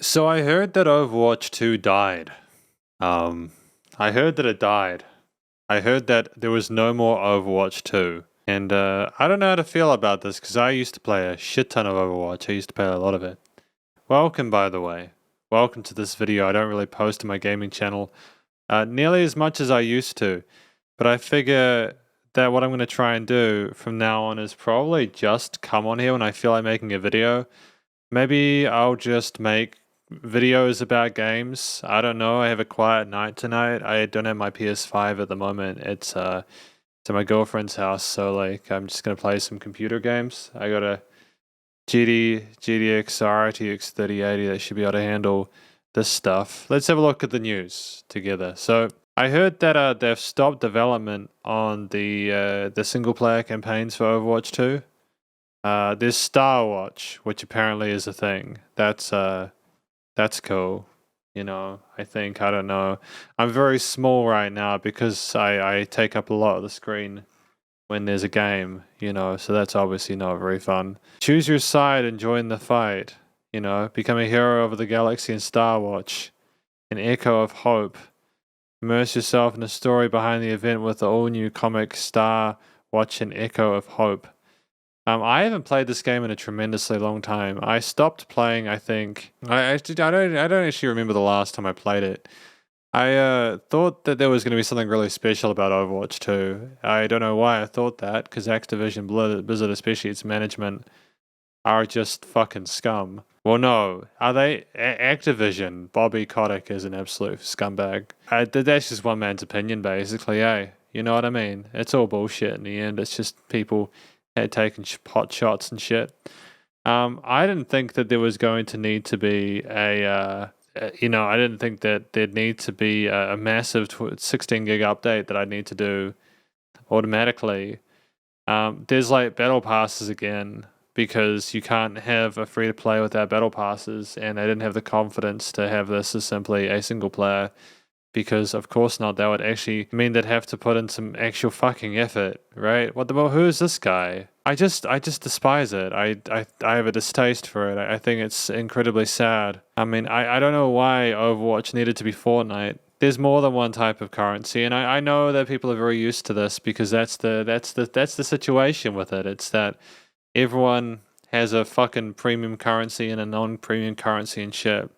So I heard that Overwatch 2 died. Um, I heard that it died. I heard that there was no more Overwatch 2. And I don't know how to feel about this because I used to play a shit ton of Overwatch. I used to play a lot of it. Welcome, by the way. Welcome to this video. I don't really post to my gaming channel nearly as much as I used to. But I figure that what I'm going to try and do from now on is probably just come on here when I feel like making a video. Maybe I'll just make videos about games. I don't know. I have a quiet night tonight. I don't have my PS5 at the moment. It's at my girlfriend's house, so like I'm just gonna play some computer games. I got a GTX RTX 3080 that should be able to handle this stuff. Let's have a look at the news together. So I heard that they've stopped development on the single player campaigns for Overwatch 2. There's Star Watch, which apparently is a thing. That's cool. You know, I don't know. I'm very small right now because I take up a lot of the screen when there's a game, you know, so that's obviously not very fun. Choose your side and join the fight. You know, become a hero of the galaxy in Star Watch. An echo of hope. Immerse yourself in the story behind the event with the all-new comic Star Watch and Echo of Hope. I haven't played this game in a tremendously long time. I stopped playing, I think. I don't actually remember the last time I played it. I thought that there was going to be something really special about Overwatch 2. I don't know why I thought that, because Activision Blizzard, especially its management, are just fucking scum. Well, no, are they? Activision, Bobby Kotick is an absolute scumbag. That's just one man's opinion, basically, eh? You know what I mean? It's all bullshit in the end. It's just people had taken pot shots and shit. I didn't think that there was going to need to be I didn't think that there'd need to be a massive 16 gig update that I'd need to do automatically. There's like battle passes again because you can't have a free to play without battle passes, and they didn't have the confidence to have this as simply a single player. Because of course not, that would actually mean they'd have to put in some actual fucking effort, right? What the well, who is this guy? I just despise it. I have a distaste for it. I think it's incredibly sad. I mean, I don't know why Overwatch needed to be Fortnite. There's more than one type of currency, and I know that people are very used to this because that's the situation with it. It's that everyone has a fucking premium currency and a non-premium currency and shit.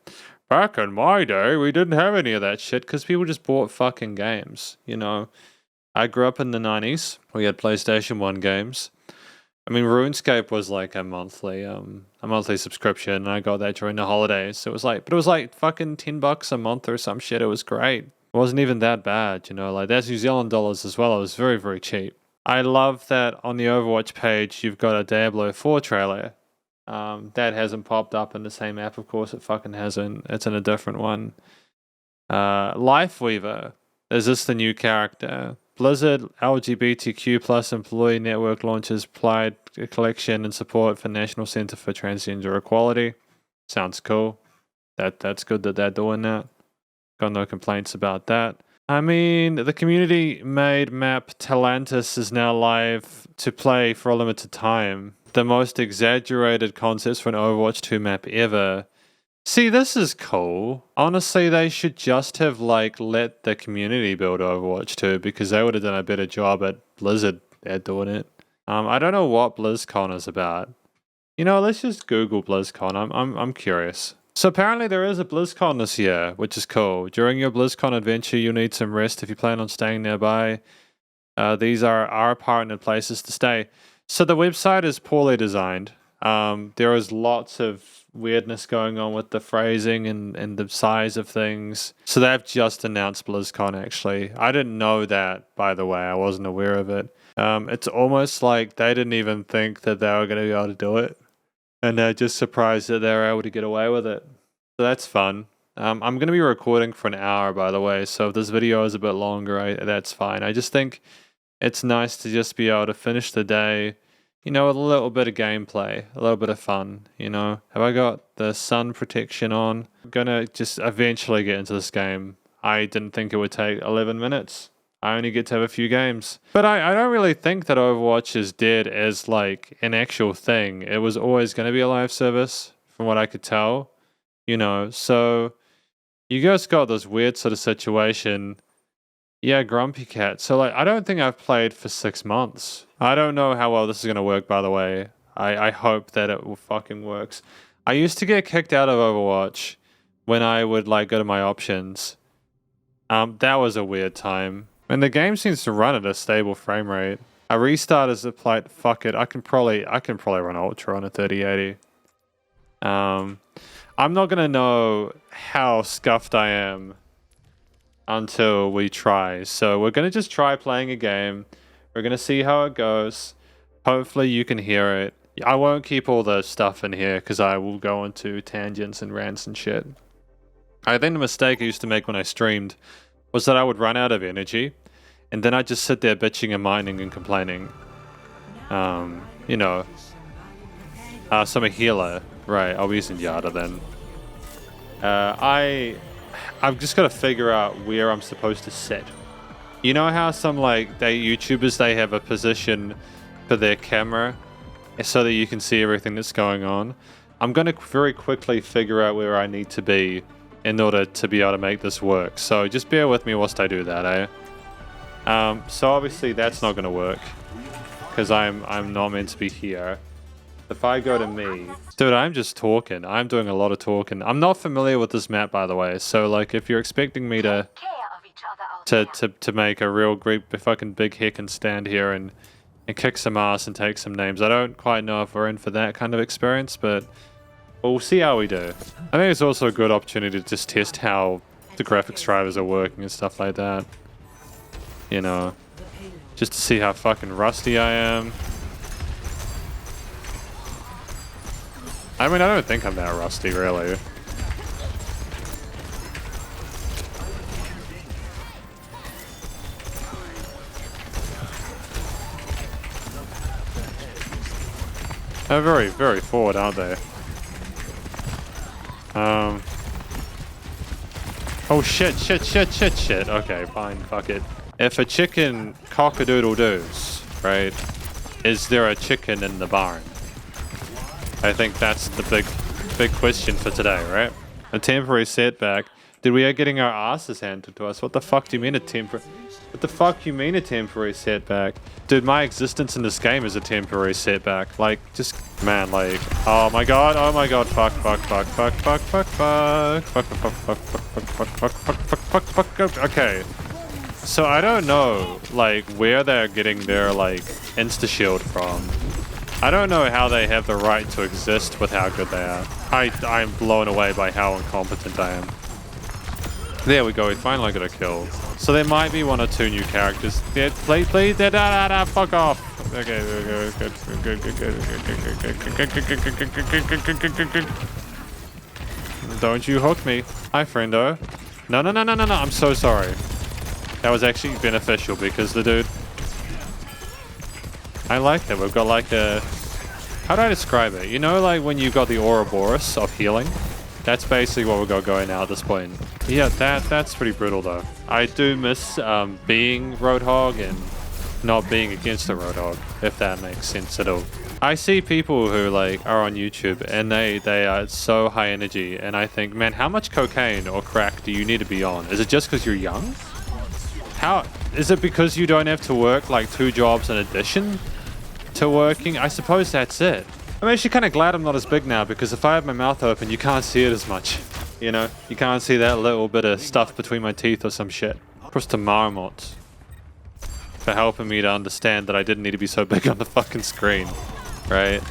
Back in my day, we didn't have any of that shit because people just bought fucking games, you know. I grew up in the 90s. We had PlayStation 1 games. I mean, RuneScape was like a monthly subscription, and I got that during the holidays. So it was like fucking $10 a month or some shit. It was great. It wasn't even that bad, you know, like that's New Zealand dollars as well. It was very, very cheap. I love that on the Overwatch page, you've got a Diablo 4 trailer. That hasn't popped up in the same app, of course. It fucking hasn't. It's in a different one. Lifeweaver. Is this the new character? Blizzard LGBTQ plus employee network launches Pride collection and support for National Center for Transgender Equality. Sounds cool. That's good that they're doing that. Got no complaints about that. I mean, the community-made map Talantis is now live to play for a limited time. The most exaggerated concepts for an Overwatch 2 map ever. See, this is cool. Honestly, they should just have let the community build Overwatch 2 because they would have done a better job at Blizzard at doing it. I don't know what BlizzCon is about. You know, let's just Google BlizzCon. I'm curious. So apparently there is a BlizzCon this year, which is cool. During your BlizzCon adventure, you'll need some rest if you plan on staying nearby. These are our partnered places to stay. So the website is poorly designed. There is lots of weirdness going on with the phrasing and the size of things. So they've just announced BlizzCon, actually. I didn't know that, by the way. I wasn't aware of it. It's almost like they didn't even think that they were going to be able to do it. And they're just surprised that they're able to get away with it. So that's fun. I'm going to be recording for an hour, by the way. So if this video is a bit longer, that's fine. I just think it's nice to just be able to finish the day, you know, with a little bit of gameplay, a little bit of fun, you know. Have I got the sun protection on? I'm going to just eventually get into this game. I didn't think it would take 11 minutes. I only get to have a few games. But I don't really think that Overwatch is dead as like an actual thing. It was always going to be a live service, from what I could tell. you know. So you guys got this weird sort of situation. Yeah, Grumpy Cat. So like, I don't think I've played for 6 months. I don't know how well this is gonna work, by the way. I hope that it will fucking works. I used to get kicked out of Overwatch when I would like go to my options. That was a weird time. And the game seems to run at a stable frame rate. I restart as a plate. Fuck it. I can probably run Ultra on a 3080. I'm not gonna know how scuffed I am until we try. So we're gonna just try playing a game. We're gonna see how it goes. Hopefully you can hear it. I won't keep all the stuff in here because I will go into tangents and rants and shit. I think the mistake I used to make when I streamed was that I would run out of energy and then I'd just sit there bitching and whining and complaining. You know. So I'm a healer. Right, I'll be using Yada then. I've just got to figure out where I'm supposed to sit. You know how some like YouTubers, they have a position for their camera so that you can see everything that's going on? I'm going to very quickly figure out where I need to be in order to be able to make this work. So just bear with me whilst I do that, eh? So obviously that's not going to work because I'm not meant to be here. If I go to me, dude, I'm just talking. I'm doing a lot of talking. I'm not familiar with this map, by the way. So like, if you're expecting me to make a real great fucking big hick and stand here and kick some ass and take some names, I don't quite know if we're in for that kind of experience, but we'll see how we do. I think it's also a good opportunity to just test how the graphics drivers are working and stuff like that. You know, just to see how fucking rusty I am. I mean, I don't think I'm that rusty, really. They're very, very forward, aren't they? Oh shit. Okay, fine, fuck it. If a chicken cock-a-doodle-doos, right? Is there a chicken in the barn? I think that's the big question for today, right? A temporary setback. Did we are getting our asses handed to us? What the fuck do you mean a temporary setback? Dude, my existence in this game is a temporary setback. Like, just, man, like, oh my god, fuck, okay. So I don't know, like, where they're getting their, like, insta-shield from. I don't know how they have the right to exist with how good they are. I'm blown away by how incompetent I am. There we go, we finally got a kill. So there might be 1 or 2 new characters. Yeah, please, fuck off. Okay, good. Don't you hook me. Hi, friendo. No, I'm so sorry. That was actually beneficial because the dude... I like that. We've got like a... How do I describe it? You know, like when you got the Ouroboros of healing? That's basically what we've got going now at this point. Yeah, that's pretty brutal though. I do miss being Roadhog and not being against the Roadhog, if that makes sense at all. I see people who like are on YouTube and they are so high energy and I think, man, how much cocaine or crack do you need to be on? Is it just because you're young? How is it because you don't have to work like 2 jobs in addition to working? I suppose that's it. I'm actually kind of glad I'm not as big now because if I have my mouth open, you can't see it as much. You know, you can't see that little bit of stuff between my teeth or some shit. Props to Marmot for helping me to understand that I didn't need to be so big on the fucking screen, right?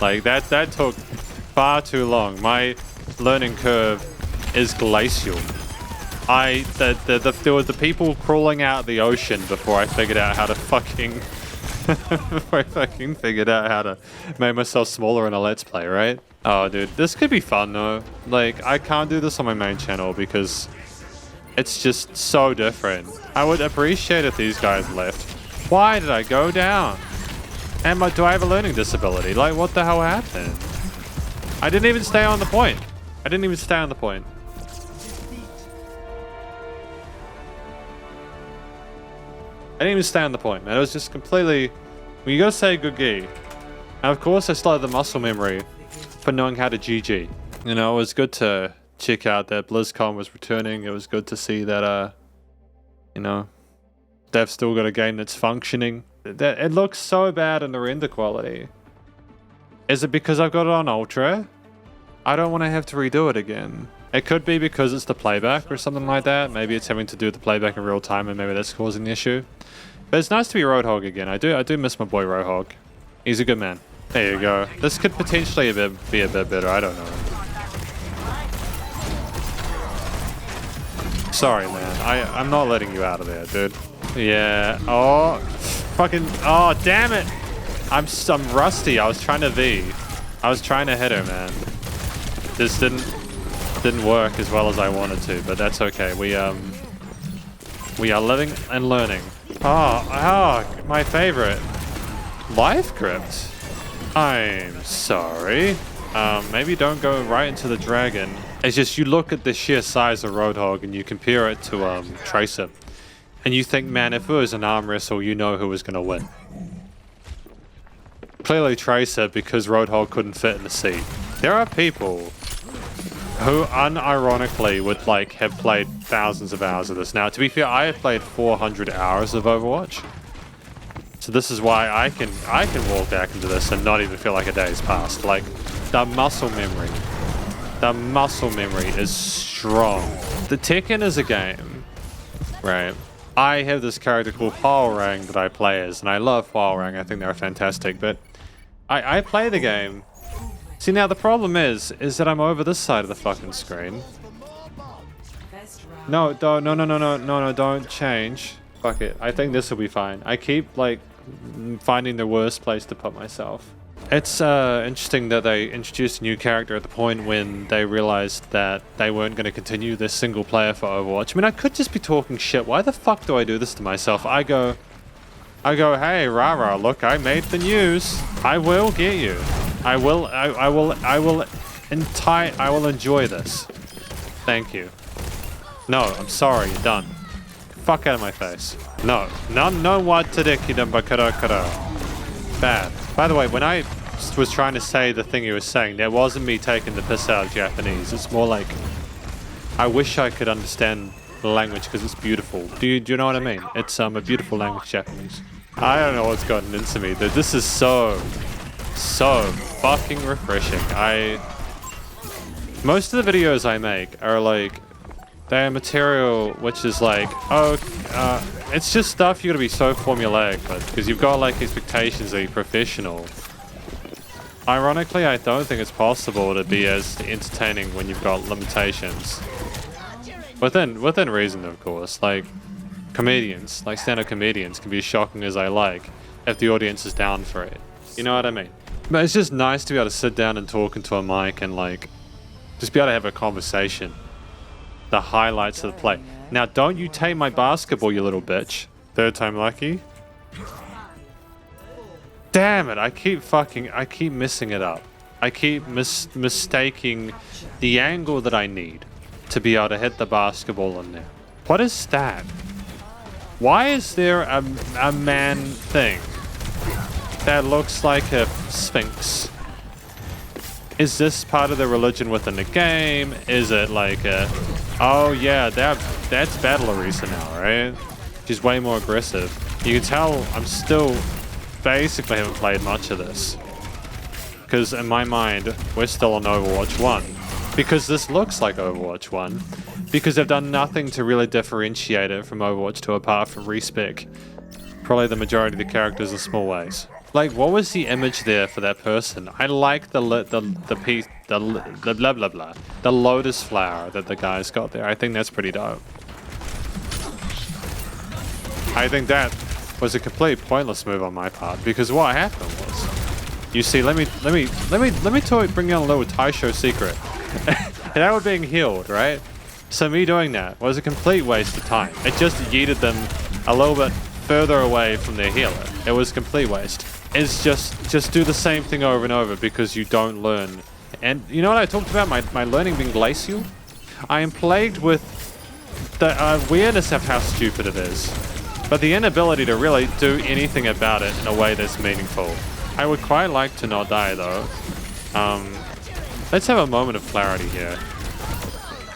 Like that took far too long. My learning curve is glacial. There were the people crawling out of the ocean before I figured out how to fucking figured out how to make myself smaller in a Let's Play, right? Oh, dude, this could be fun though. Like, I can't do this on my main channel because it's just so different. I would appreciate if these guys left. Why did I go down? And do I have a learning disability? Like, what the hell happened? I didn't even stay on the point. I didn't even stay on the point. I didn't even stay on the point, man. It was just completely... Well, you gotta say good gi. And of course, I still have the muscle memory for knowing how to GG. You know, it was good to check out that BlizzCon was returning. It was good to see that, you know, they've still got a game that's functioning. It looks so bad in the render quality. Is it because I've got it on Ultra? I don't want to have to redo it again. It could be because it's the playback or something like that. Maybe it's having to do with the playback in real time and maybe that's causing the issue. But it's nice to be Roadhog again. I do miss my boy Roadhog. He's a good man. There you go. This could potentially be a bit better. I don't know. Sorry, man. I'm not letting you out of there, dude. Yeah. Oh, fucking. Oh, damn it. I'm rusty. I was trying to V. I was trying to hit her, man. This didn't work as well as I wanted to, but that's okay. We are living and learning. Oh, my favorite. Life crypt. I'm sorry. Maybe don't go right into the dragon. It's just you look at the sheer size of Roadhog and you compare it to Tracer, and you think, man, if it was an arm wrestle, you know who was gonna win. Clearly Tracer, because Roadhog couldn't fit in the seat. There are people who unironically would like have played thousands of hours of this. Now, to be fair, I have played 400 hours of Overwatch. So this is why I can walk back into this and not even feel like a day's passed. Like, the muscle memory is strong. The Tekken is a game, right? I have this character called Hwoarang that I play as, and I love Hwoarang. I think they're fantastic, but I play the game. See, now the problem is that I'm over this side of the fucking screen. No, don't change. Fuck it. I think this will be fine. I keep, like, finding the worst place to put myself. It's interesting that they introduced a new character at the point when they realized that they weren't going to continue this single player for Overwatch. I mean, I could just be talking shit. Why the fuck do I do this to myself? I go, hey, rah-rah, look, I made the news. I will get you. I will enjoy this. Thank you. No, I'm sorry, you're done. Fuck out of my face. No what bad. By the way, when I was trying to say the thing he was saying, that wasn't me taking the piss out of Japanese. It's more like, I wish I could understand the language because it's beautiful. Do you know what I mean? It's a beautiful language, Japanese. I don't know what's gotten into me, dude. This is so fucking refreshing. Most of the videos I make are like, they're material which is like, it's just stuff you gotta be so formulaic with because you've got like expectations that you're professional. Ironically, I don't think it's possible to be as entertaining when you've got limitations. Within reason, of course. Like comedians, like stand-up comedians, can be as shocking as I like if the audience is down for it. You know what I mean? But it's just nice to be able to sit down and talk into a mic and like just be able to have a conversation. The highlights of the play. Now, don't you take my basketball, you little bitch. Third time lucky. Damn it! I keep messing it up. I keep mistaking the angle that I need to be able to hit the basketball in there. What is that? Why is there a man thing that looks like a sphinx? Is this part of the religion within the game? Is it like a... Oh yeah, that's Battle Arisa now, right? She's way more aggressive. You can tell I'm still basically haven't played much of this. Because in my mind, we're still on Overwatch 1. Because this looks like Overwatch 1. Because they've done nothing to really differentiate it from Overwatch 2 apart from respec. Probably the majority of the characters in small ways. Like, what was the image there for that person? I like the blah blah blah, the lotus flower that the guys got there. I think that's pretty dope. I think that was a complete pointless move on my part because what happened was, you see, let me bring you on a little Taisho secret. They were being healed, right? So me doing that was a complete waste of time. It just yeeted them a little bit further away from their healer. It was a complete waste. It's just do the same thing over and over because you don't learn. And you know what I talked about, my learning being glacial? I am plagued with the awareness of how stupid it is, but the inability to really do anything about it in a way that's meaningful. I would quite like to not die though. Let's have a moment of clarity here.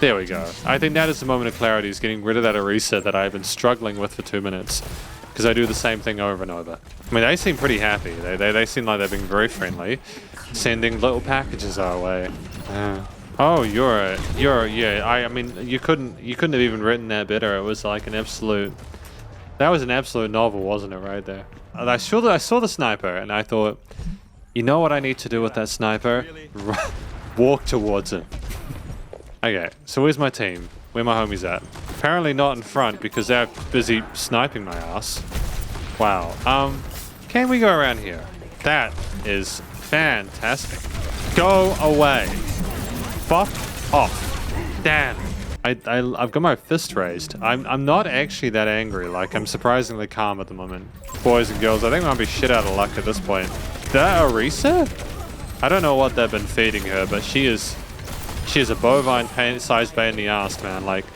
There we go. I think that is the moment of clarity, is getting rid of that Orisa that I've been struggling with for 2 minutes. Because I do the same thing over and over. I mean, they seem pretty happy. They seem like they're being very friendly. Sending little packages our way. Oh, yeah. I mean, you couldn't have even written that better. It was like an absolute... That was an absolute novel, wasn't it, right there? And I saw the sniper, and I thought, you know what I need to do with that sniper? Walk towards it. Okay, so where's my team? Where my homies at? Apparently not in front because they're busy sniping my ass. Wow. Can we go around here? That is fantastic. Go away. Fuck off. Damn. I've got my fist raised. I'm not actually that angry. Like, I'm surprisingly calm at the moment. Boys and girls, I think I'm gonna be shit out of luck at this point. That Orisa? I don't know what they've been feeding her, but she is a bovine-sized pain in the ass, man. Like,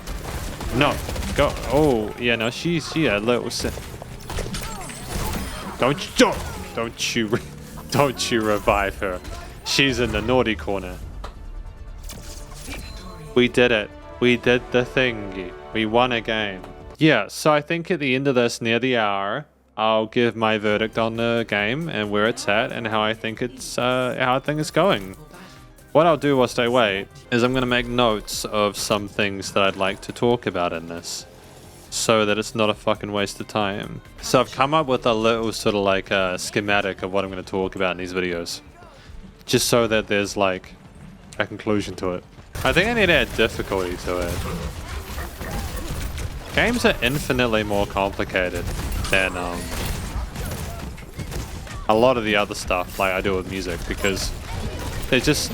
no, go. Oh, yeah, no, she's a little. Don't you revive her. She's in the naughty corner. We did it. We did the thingy. We won a game. Yeah, so I think at the end of this, near the hour, I'll give my verdict on the game and where it's at and how I think how I think it's going. What I'll do whilst I wait is I'm going to make notes of some things that I'd like to talk about in this, so that it's not a fucking waste of time. So I've come up with a little sort of like a schematic of what I'm going to talk about in these videos, just so that there's like a conclusion to it. I think I need to add difficulty to it. Games are infinitely more complicated than a lot of the other stuff like I do with music, because there's just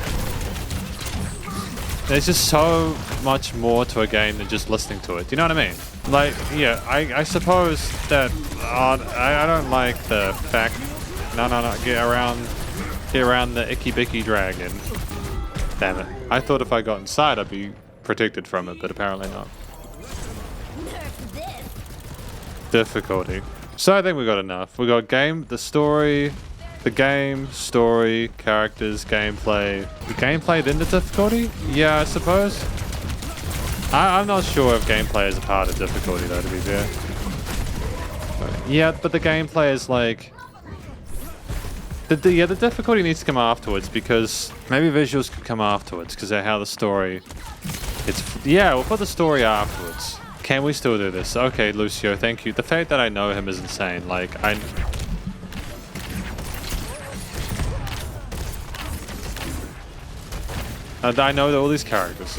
so much more to a game than just listening to it. Do you know what I mean? Like, yeah, I suppose that I don't like the fact. No, get around the icky bicky dragon. Damn it! I thought if I got inside, I'd be protected from it, but apparently not. Difficulty. So I think we got enough. We got the game, story, characters, gameplay. The gameplay, then the difficulty? Yeah, I suppose. I'm not sure if gameplay is a part of difficulty, though, to be fair. Yeah, but the gameplay is like... The difficulty needs to come afterwards, because maybe visuals could come afterwards, because they're how the story... Yeah, we'll put the story afterwards. Can we still do this? Okay, Lucio, thank you. The fact that I know him is insane. Like, I know all these characters.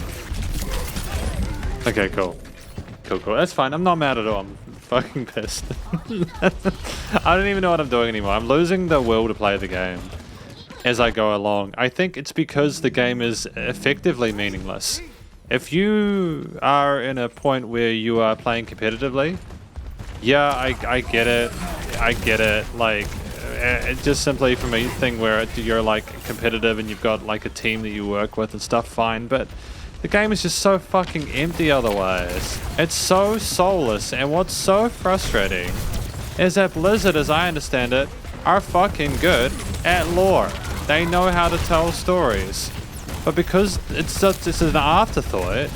Okay, cool. Cool. That's fine. I'm not mad at all. I'm fucking pissed. I don't even know what I'm doing anymore. I'm losing the will to play the game as I go along. I think it's because the game is effectively meaningless. If you are in a point where you are playing competitively, yeah, I get it. I get it. Like, just simply from a thing where you're like competitive and you've got like a team that you work with and stuff, fine. But the game is just so fucking empty otherwise. It's so soulless, and what's so frustrating is that Blizzard, as I understand it, are fucking good at lore. They know how to tell stories. But because it's an afterthought,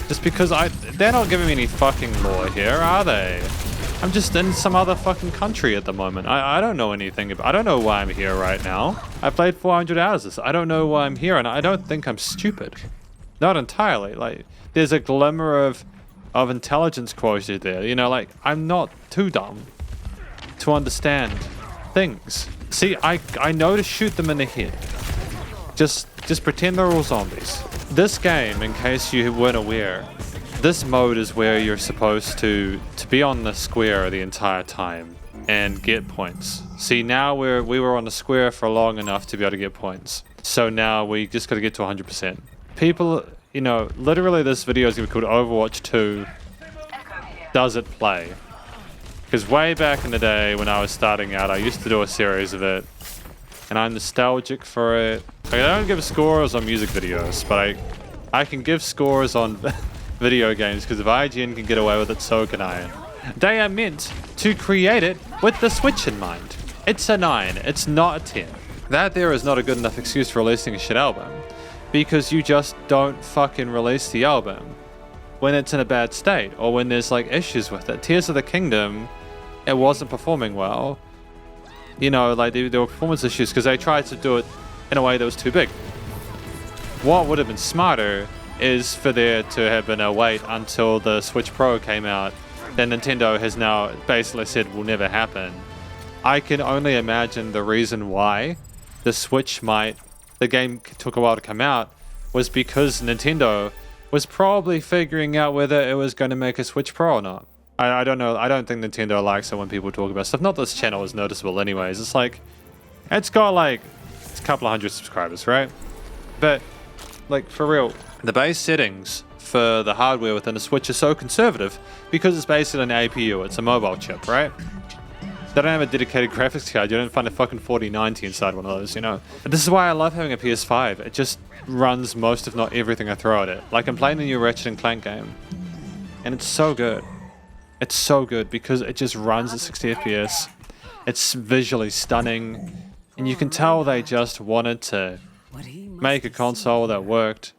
just because they're not giving me any fucking lore here, are they? I'm just in some other fucking country at the moment. I don't know anything about, I don't know why I'm here right now. I played 400 hours of this. I don't know why I'm here, and I don't think I'm stupid. Not entirely. Like, there's a glimmer of intelligence quotient there. You know, like, I'm not too dumb to understand things. See, I know to shoot them in the head. Just pretend they're all zombies. This game, in case you weren't aware, this mode is where you're supposed to be on the square the entire time and get points. See, now we were on the square for long enough to be able to get points. So now we just got to get to 100%. People, you know, literally this video is going to be called Overwatch 2 Does It Play? Because way back in the day when I was starting out, I used to do a series of it. And I'm nostalgic for it. I don't give scores on music videos, but I can give scores on video games, because if IGN can get away with it, so can I. They are meant to create it with the Switch in mind. It's a 9, it's not a 10. That there is not a good enough excuse for releasing a shit album. because you just don't fucking release the album when it's in a bad state or when there's like issues with it. Tears of the Kingdom, it wasn't performing well. You know, like there were performance issues because they tried to do it in a way that was too big. What would have been smarter is for there to have been a wait until the Switch Pro came out that Nintendo has now basically said will never happen. I can only imagine the reason why the game took a while to come out was because Nintendo was probably figuring out whether it was going to make a Switch Pro or not. I don't know. I don't think Nintendo likes it when people talk about stuff. Not that this channel is noticeable anyways. It's like, it's got like, it's a couple of hundred subscribers, right? But like for real, the base settings for the hardware within a Switch are so conservative because it's based on an APU. It's a mobile chip, right? They don't have a dedicated graphics card. You don't find a fucking 4090 inside one of those, you know? But this is why I love having a PS5. It just runs most, if not everything I throw at it. Like I'm playing the new Ratchet & Clank game, and it's so good. It's so good because it just runs at 60 FPS. It's visually stunning, and you can tell they just wanted to make a console that worked,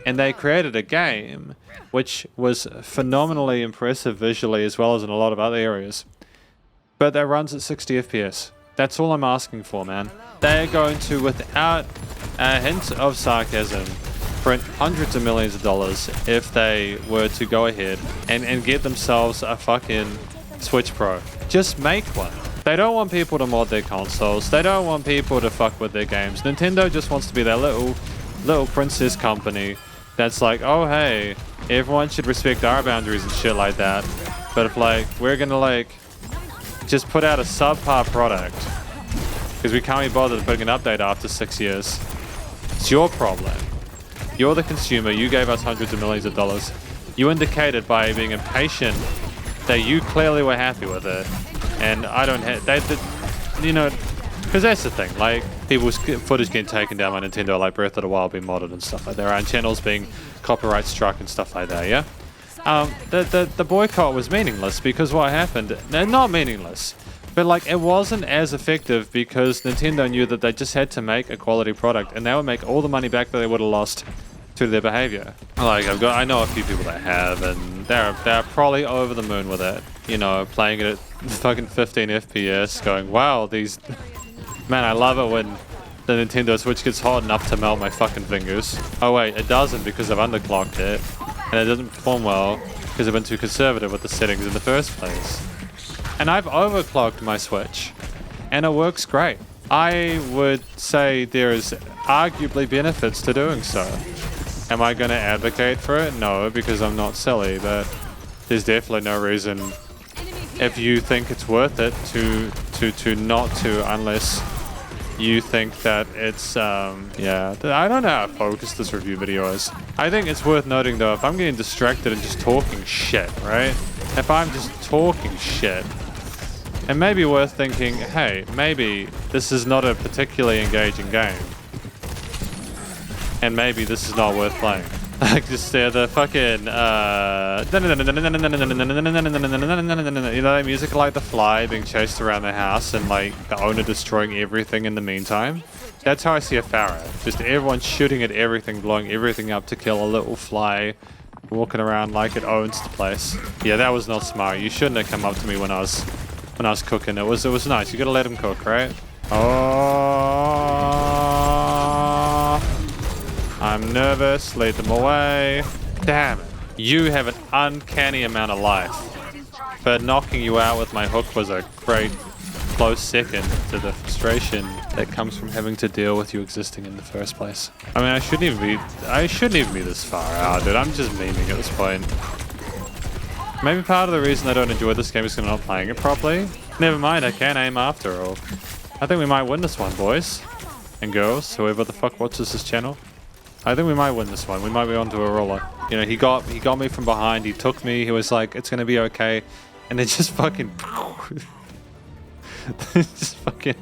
and they created a game which was phenomenally impressive visually as well as in a lot of other areas. But that runs at 60 FPS. That's all I'm asking for, man. They're going to, without a hint of sarcasm, print hundreds of millions of dollars if they were to go ahead and get themselves a fucking Switch Pro. Just make one. They don't want people to mod their consoles. They don't want people to fuck with their games. Nintendo just wants to be that little princess company that's like, oh hey, everyone should respect our boundaries and shit like that. But if like, we're gonna like, just put out a subpar product because we can't be bothered putting an update after 6 years. It's your problem. You're the consumer. You gave us hundreds of millions of dollars. You indicated by being impatient that you clearly were happy with it. And I don't have... you know, because that's the thing. Like, people's footage getting taken down by Nintendo, like Breath of the Wild being modded and stuff like that. And channels being copyright struck and stuff like that, yeah? The boycott was meaningless because what happened... not meaningless. But like, it wasn't as effective because Nintendo knew that they just had to make a quality product and they would make all the money back that they would have lost to their behavior. Like, I know a few people that have, and they're probably over the moon with it. You know, playing it at fucking 15 FPS, going, wow, these... Man, I love it when the Nintendo Switch gets hot enough to melt my fucking fingers. Oh wait, it doesn't because I've underclocked it. And it doesn't perform well because I've been too conservative with the settings in the first place. And I've overclocked my Switch, and it works great. I would say there is arguably benefits to doing so. Am I going to advocate for it? No, because I'm not silly, but there's definitely no reason if you think it's worth it to not to, unless you think that it's, yeah, I don't know how focused this review video is. I think it's worth noting though, if I'm getting distracted and just talking shit, right? If I'm just talking shit, it may be worth thinking, hey, maybe this is not a particularly engaging game. And maybe this is not worth playing. Like just the fucking, you know that music like The Fly being chased around the house and like the owner destroying everything in the meantime? That's how I see a Farah. Just everyone shooting at everything, blowing everything up to kill a little fly, walking around like it owns the place. Yeah, that was not smart. You shouldn't have come up to me when I was cooking. It was nice. You gotta let him cook, right? Oh, I'm nervous. Lead them away. Damn it. You have an uncanny amount of life. But knocking you out with my hook was a great close second to the frustration that comes from having to deal with you existing in the first place. I mean, I shouldn't even be this far out, dude. I'm just memeing at this point. Maybe part of the reason I don't enjoy this game is because I'm not playing it properly. Never mind, I can aim after all. I think we might win this one, boys and girls, whoever the fuck watches this channel. I think we might win this one. We might be onto a roller. You know, he got me from behind. He took me. He was like, "It's gonna be okay," and it just fucking, just fucking.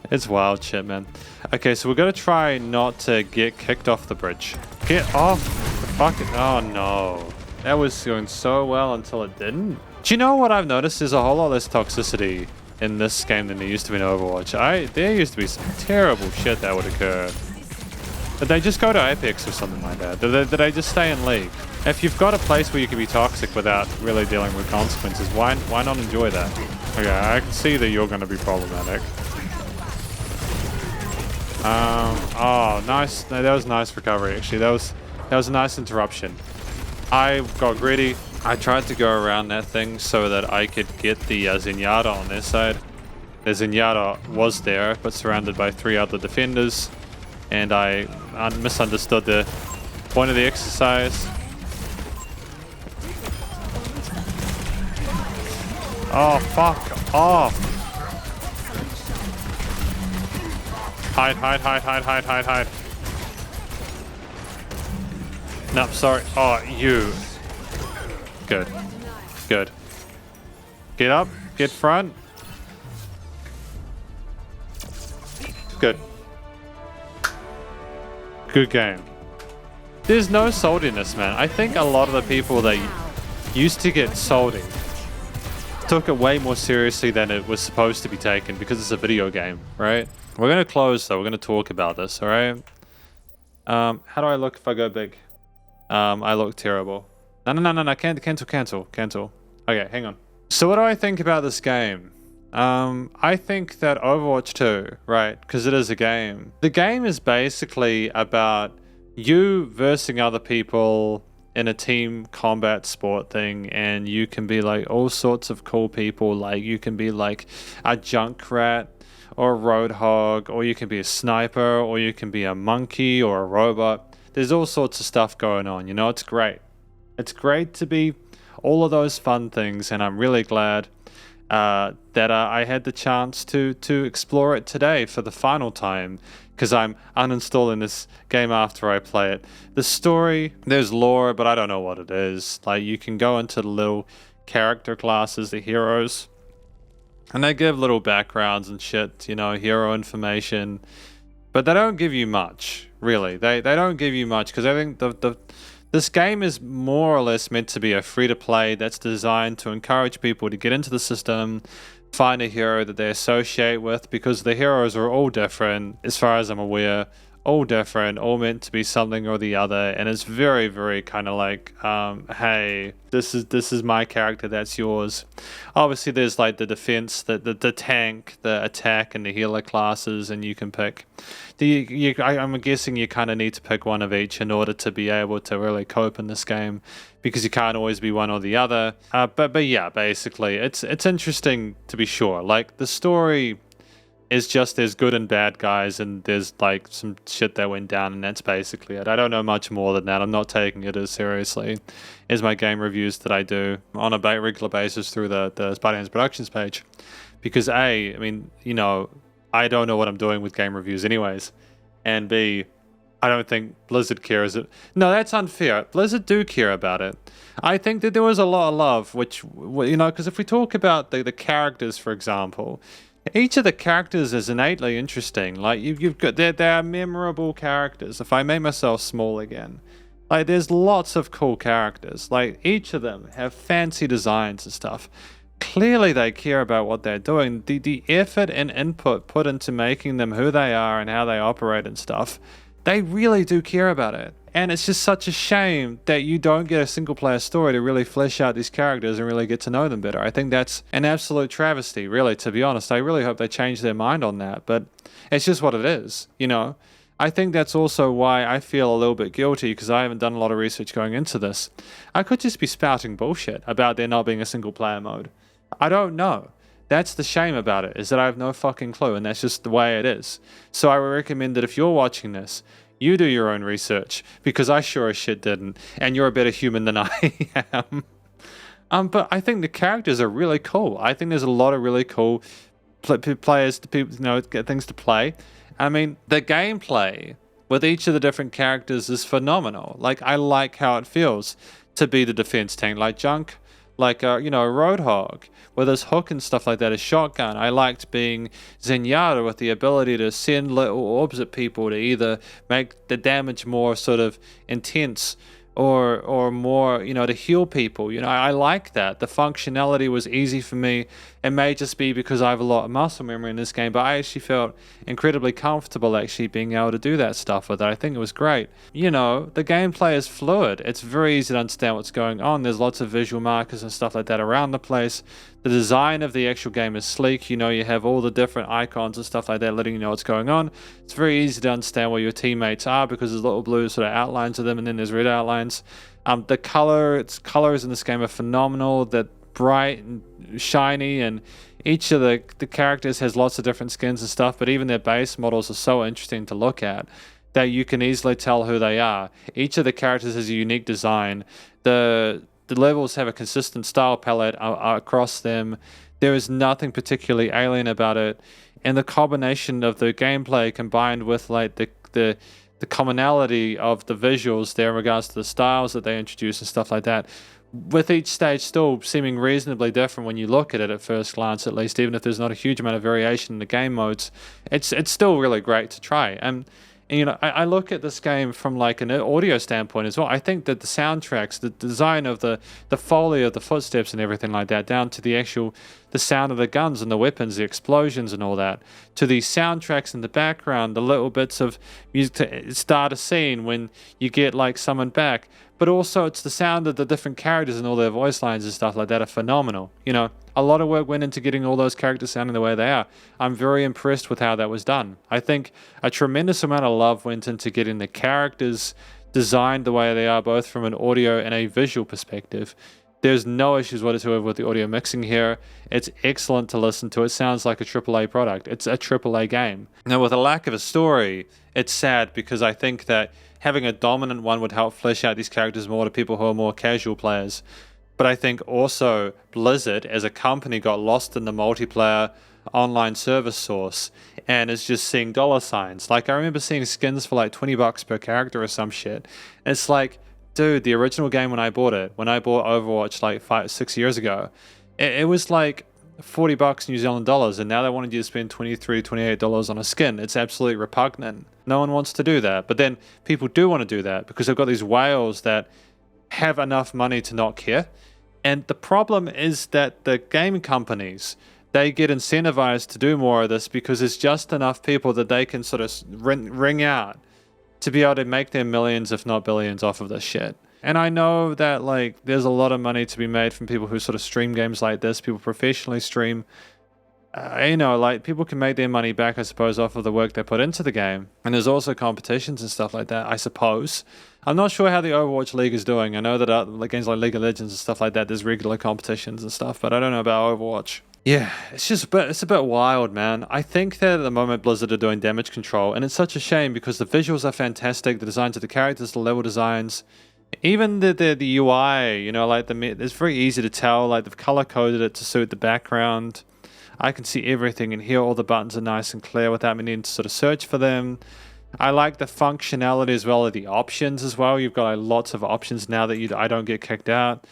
It's wild shit, man. Okay, so we're gonna try not to get kicked off the bridge. Get off the fucking. Oh no. That was going so well until it didn't. Do you know what I've noticed? There's a whole lot less toxicity in this game than there used to be in Overwatch. There used to be some terrible shit that would occur Did they just go to Apex or something like that? Did they just stay in League? If you've got a place where you can be toxic without really dealing with consequences, why not enjoy that? Okay, I can see that you're going to be problematic. Oh, nice. No, that was nice recovery, actually. That was a nice interruption. I got greedy. I tried to go around that thing so that I could get the Zenyatta on their side. The Zenyatta was there, but surrounded by 3 other defenders. And I misunderstood the point of the exercise. Oh, fuck off. Hide. No, sorry. Oh, you. Good. Get up. Get front. Good. Good game. There's no saltiness, man. I think a lot of the people that used to get salty took it way more seriously than it was supposed to be taken because it's a video game, right? We're going to close, though. We're going to talk about this, all right? How do I look if I go big? I look terrible. No. Cancel. Okay, hang on. So what do I think about this game? I think that Overwatch 2, right, because it is a game. The game is basically about you versus other people in a team combat sport thing, and you can be like all sorts of cool people. Like you can be like a Junkrat or a Roadhog, or you can be a sniper, or you can be a monkey or a robot. There's all sorts of stuff going on, you know. It's great. It's great to be all of those fun things, and I'm really glad that I had the chance to explore it today for the final time, because I'm uninstalling this game after I play it. The story, there's lore, but I don't know what it is. Like, you can go into the little character classes, the heroes, and they give little backgrounds and shit, you know, hero information, but they don't give you much, really. They don't give you much, because I think this game is more or less meant to be a free-to-play that's designed to encourage people to get into the system, find a hero that they associate with, because the heroes are all different, as far as I'm aware, all different, all meant to be something or the other, and it's very, very kind of like, hey, this is my character, that's yours. Obviously, there's like the defense, the tank, the attack, and the healer classes, and you can pick. I'm guessing you kind of need to pick one of each in order to be able to really cope in this game, because you can't always be one or the other. But yeah, basically, it's interesting to be sure. Like, the story is just there's good and bad guys, and there's like some shit that went down, and that's basically it. I don't know much more than that. I'm not taking it as seriously as my game reviews that I do on a regular basis through the Spider-Man's Productions page, because A, I mean, you know, I don't know what I'm doing with game reviews anyways, and B, I don't think Blizzard cares. No, that's unfair. Blizzard do care about it. I think that there was a lot of love, which, you know, because if we talk about the characters, for example, each of the characters is innately interesting. Like, you've got, they are memorable characters. If I make myself small again, like, there's lots of cool characters. Like, each of them have fancy designs and stuff. Clearly they care about what they're doing. The effort and input put into making them who they are and how they operate and stuff, they really do care about it. And it's just such a shame that you don't get a single player story to really flesh out these characters and really get to know them better. I think that's an absolute travesty, really, to be honest. I really hope they change their mind on that, but it's just what it is, you know. I think that's also why I feel a little bit guilty, because I haven't done a lot of research going into this. I could just be spouting bullshit about there not being a single player mode. I don't know. That's the shame about it, is that I have no fucking clue, and that's just the way it is. So I would recommend that if you're watching this, you do your own research, because I sure as shit didn't, and you're a better human than I am. But I think the characters are really cool. I think there's a lot of really cool players, people, you know, get things to play. I mean, the gameplay with each of the different characters is phenomenal. Like, I like how it feels to be the defense tank, like Junk, like you know, a Roadhog with his hook and stuff like that, a shotgun. I liked being Zenyatta with the ability to send little orbs at people to either make the damage more sort of intense, or more, to heal people. I like that. The functionality was easy for me. It may just be because I have a lot of muscle memory in this game, but I actually felt incredibly comfortable actually being able to do that stuff with it. I think it was great. The gameplay is fluid. It's very easy to understand what's going on. There's lots of visual markers and stuff like that around the place. The design of the actual game is sleek. You have all the different icons and stuff like that letting you know what's going on. It's very easy to understand where your teammates are because there's little blue sort of outlines of them, and then there's red outlines. The colors in this game are phenomenal. They're bright and shiny, and each of the characters has lots of different skins and stuff, but even their base models are so interesting to look at that you can easily tell who they are. Each of the characters has a unique design. The levels have a consistent style palette across them. There is nothing particularly alien about it, and the combination of the gameplay combined with like the commonality of the visuals there in regards to the styles that they introduce and stuff like that, with each stage still seeming reasonably different when you look at it at first glance, at least, even if there's not a huge amount of variation in the game modes, it's still really great to try. And I look at this game from like an audio standpoint as well. I think that the soundtracks, the design of the foley of the footsteps and everything like that, down to the sound of the guns and the weapons, the explosions and all that, to the soundtracks in the background, the little bits of music to start a scene when you get like summoned back, but also it's the sound of the different characters and all their voice lines and stuff like that are phenomenal. A lot of work went into getting all those characters sounding the way they are. I'm very impressed with how that was done. I think a tremendous amount of love went into getting the characters designed the way they are, both from an audio and a visual perspective. There's no issues whatsoever with the audio mixing here. It's excellent to listen to. It sounds like a AAA product. It's a AAA game. Now, with a lack of a story, it's sad because I think that having a dominant one would help flesh out these characters more to people who are more casual players. But I think also Blizzard as a company got lost in the multiplayer online service source and is just seeing dollar signs. Like I remember seeing skins for like $20 per character or some shit. It's like, dude, the original game when I bought Overwatch like 5-6 years ago, it was like $40 New Zealand dollars, and now they wanted you to spend $23-$28 on a skin. It's absolutely repugnant. No one wants to do that. But then people do want to do that because they've got these whales that have enough money to not care. And the problem is that the game companies, they get incentivized to do more of this because there's just enough people that they can sort of ring out to be able to make their millions, if not billions, off of this shit. And I know that like there's a lot of money to be made from people who sort of stream games like this. People professionally stream. Like people can make their money back, I suppose, off of the work they put into the game. And there's also competitions and stuff like that, I suppose. I'm not sure how the Overwatch League is doing. I know that games like League of Legends and stuff like that, there's regular competitions and stuff, but I don't know about Overwatch. Yeah, it's a bit wild, man. I think that at the moment Blizzard are doing damage control, and it's such a shame because the visuals are fantastic, the designs of the characters, the level designs, even the UI, it's very easy to tell, like they've color coded it to suit the background. I can see everything and here all the buttons are nice and clear without me needing to sort of search for them. I like the functionality as well as the options as well. You've got lots of options now that I don't get kicked out.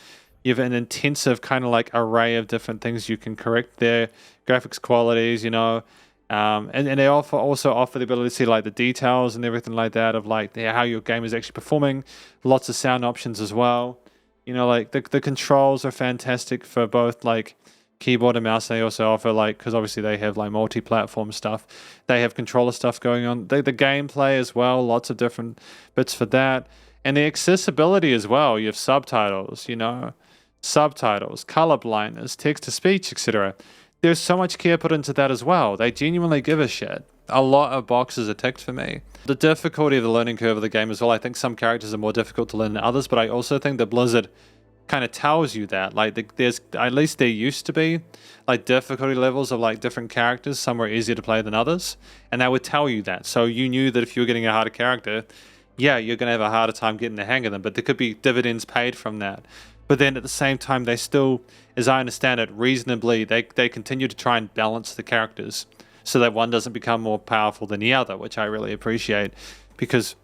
You have an intensive kind of like array of different things you can correct their graphics qualities, and they also offer the ability to see like the details and everything like that of like how your game is actually performing. Lots of sound options as well. Like the controls are fantastic for both like keyboard and mouse. They also offer because obviously they have like multi-platform stuff. They have controller stuff going on. The gameplay as well, lots of different bits for that. And the accessibility as well. You have subtitles, color blindness, text-to-speech, etc. There's so much care put into that as well. They genuinely give a shit. A lot of boxes are ticked for me. The difficulty of the learning curve of the game as well. I think some characters are more difficult to learn than others, but I also think that Blizzard kind of tells you that there's at least there used to be difficulty levels of different characters. Some were easier to play than others, and they would tell you that, so you knew that if you were getting a harder character, you're going to have a harder time getting the hang of them, but there could be dividends paid from that. But then at the same time, they still, as I understand it, reasonably they continue to try and balance the characters so that one doesn't become more powerful than the other, which I really appreciate, because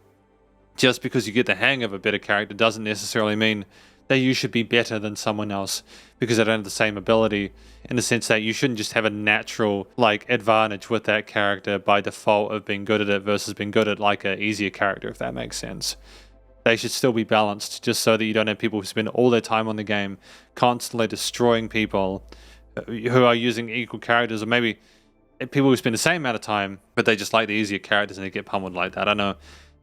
just because you get the hang of a better character doesn't necessarily mean that you should be better than someone else because they don't have the same ability, in the sense that you shouldn't just have a natural advantage with that character by default of being good at it versus being good at an easier character, if that makes sense. they should still be balanced, just so that you don't have people who spend all their time on the game constantly destroying people who are using equal characters, or maybe people who spend the same amount of time, but they just like the easier characters and they get pummeled like that. I don't know.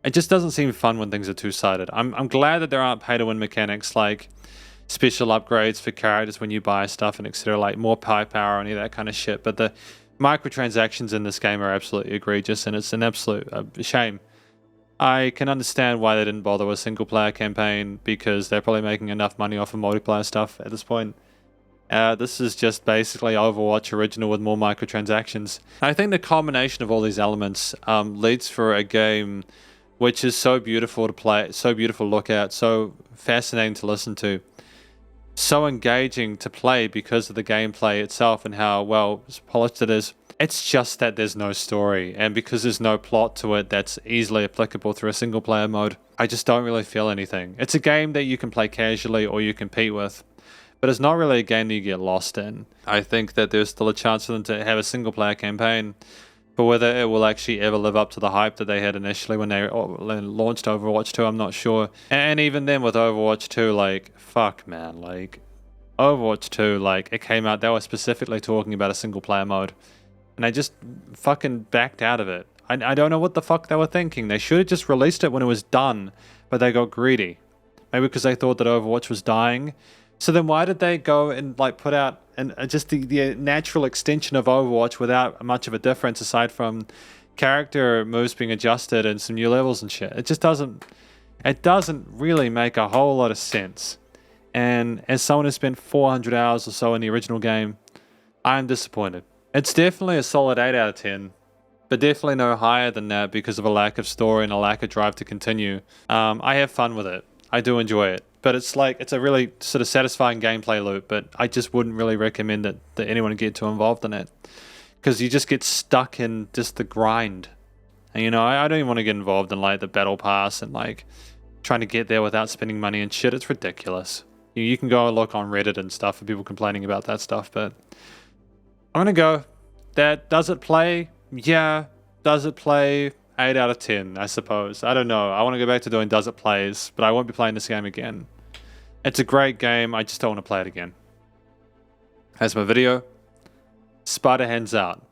It just doesn't seem fun when things are two-sided. I'm glad that there aren't pay-to-win mechanics like special upgrades for characters when you buy stuff and etc. Like more power or any of that kind of shit. But the microtransactions in this game are absolutely egregious, and it's an absolute shame. I can understand why they didn't bother with a single-player campaign, because they're probably making enough money off of multiplayer stuff at this point. This is just basically Overwatch original with more microtransactions. I think the combination of all these elements leads for a game which is so beautiful to play, so beautiful to look at, so fascinating to listen to, so engaging to play because of the gameplay itself and how well polished it is. It's just that there's no story, and because there's no plot to it that's easily applicable through a single player mode, I just don't really feel anything. It's a game that you can play casually or you compete with, but it's not really a game that you get lost in. I think that there's still a chance for them to have a single player campaign, but whether it will actually ever live up to the hype that they had initially when they launched Overwatch 2, I'm not sure. And even then with Overwatch 2, like, fuck man, like, Overwatch 2, like, it came out, they were specifically talking about a single player mode, and I just fucking backed out of it. I don't know what the fuck they were thinking. They should have just released it when it was done, but they got greedy. Maybe because they thought that Overwatch was dying. So then why did they go and like put out just the natural extension of Overwatch without much of a difference aside from character moves being adjusted and some new levels and shit? It just doesn't really make a whole lot of sense. And as someone who spent 400 hours or so in the original game, I'm disappointed. It's definitely a solid 8 out of 10, but definitely no higher than that because of a lack of story and a lack of drive to continue. I have fun with it. I do enjoy it. But it's like, it's a really sort of satisfying gameplay loop, but I just wouldn't really recommend that anyone get too involved in it. Because you just get stuck in just the grind. And you know, I don't even want to get involved in like the battle pass and like trying to get there without spending money and shit. It's ridiculous. You can go and look on Reddit and stuff for people complaining about that stuff, but I'm gonna go. Does it play? Yeah. Does it play? 8 out of 10, I suppose. I don't know. I want to go back to doing does it plays, but I won't be playing this game again. It's a great game. I just don't want to play it again. That's my video. Spider hands out.